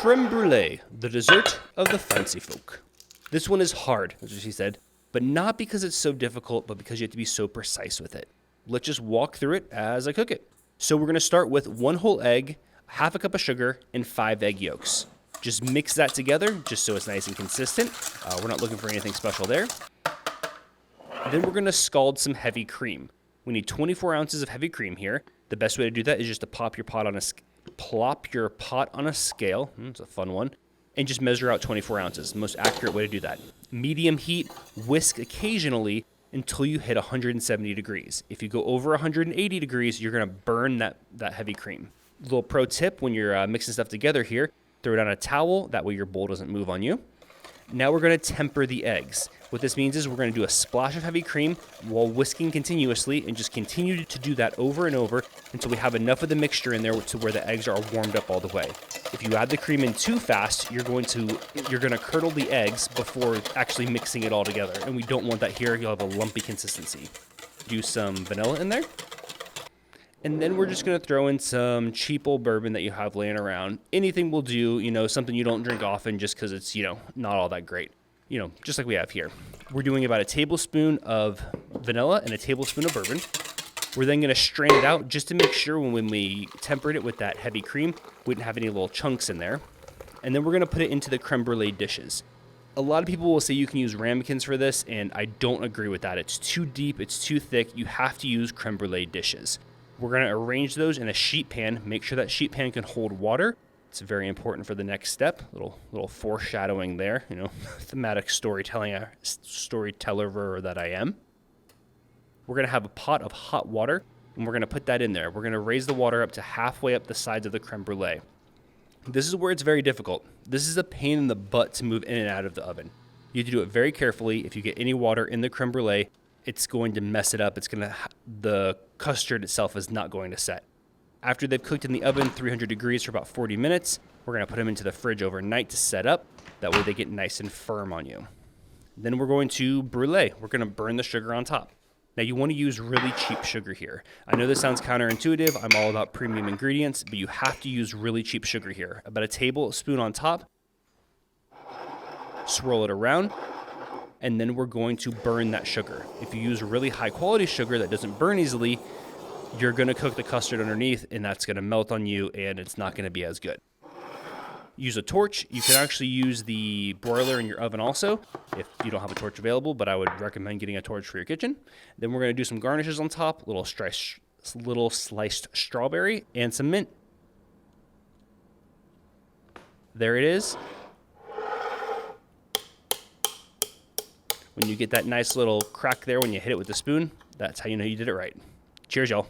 Creme Brûlée, the dessert of the fancy folk. This one is hard, as she said, but not because it's so difficult, but because you have to be so precise with it. Let's just walk through it as I cook it. So we're going to start with 1 whole egg, half a cup of sugar, and 5 egg yolks. Just mix that together just so it's nice and consistent. We're not looking for anything special there. Then we're going to scald some heavy cream. We need 24 ounces of heavy cream here. The best way to do that is just to plop your pot on a scale. It's a fun one. And just measure out 24 ounces. The most accurate way to do that. Medium heat, whisk occasionally until you hit 170 degrees. If you go over 180 degrees, you're going to burn that heavy cream. Little pro tip when you're mixing stuff together here, throw it on a towel. That way your bowl doesn't move on you. Now we're going to temper the eggs. What this means is we're going to do a splash of heavy cream while whisking continuously and just continue to do that over and over until we have enough of the mixture in there to where the eggs are warmed up all the way. If you add the cream in too fast, you're going to curdle the eggs before actually mixing it all together. And we don't want that here. You'll have a lumpy consistency. Do some vanilla in there. And then we're just going to throw in some cheap old bourbon that you have laying around. Anything will do, something you don't drink often just because it's, not all that great. Just like we have here. We're doing about a tablespoon of vanilla and a tablespoon of bourbon. We're then going to strain it out just to make sure when we tempered it with that heavy cream, we didn't have any little chunks in there. And then we're going to put it into the creme brulee dishes. A lot of people will say you can use ramekins for this, and I don't agree with that. It's too deep, it's too thick. You have to use creme brulee dishes. We're going to arrange those in a sheet pan. Make sure that sheet pan can hold water. It's very important for the next step. Little foreshadowing there, thematic storyteller that I am. We're going to have a pot of hot water, and we're going to put that in there. We're going to raise the water up to halfway up the sides of the creme brulee. This is where it's very difficult. This is a pain in the butt to move in and out of the oven. You have to do it very carefully. If you get any water in the creme brulee, it's going to mess it up. The custard itself is not going to set. After they've cooked in the oven 300 degrees for about 40 minutes, we're going to put them into the fridge overnight to set up. That way they get nice and firm on you. Then we're going to brulee. We're going to burn the sugar on top. Now you want to use really cheap sugar here. I know this sounds counterintuitive. I'm all about premium ingredients, but you have to use really cheap sugar here. About a tablespoon on top. Swirl it around. And then we're going to burn that sugar. If you use really high quality sugar that doesn't burn easily, you're going to cook the custard underneath, and that's going to melt on you, and it's not going to be as good. Use a torch. You can actually use the broiler in your oven also if you don't have a torch available, but I would recommend getting a torch for your kitchen. Then we're going to do some garnishes on top, little sliced strawberry and some mint. There it is. When you get that nice little crack there when you hit it with the spoon, that's how you know you did it right. Cheers, y'all.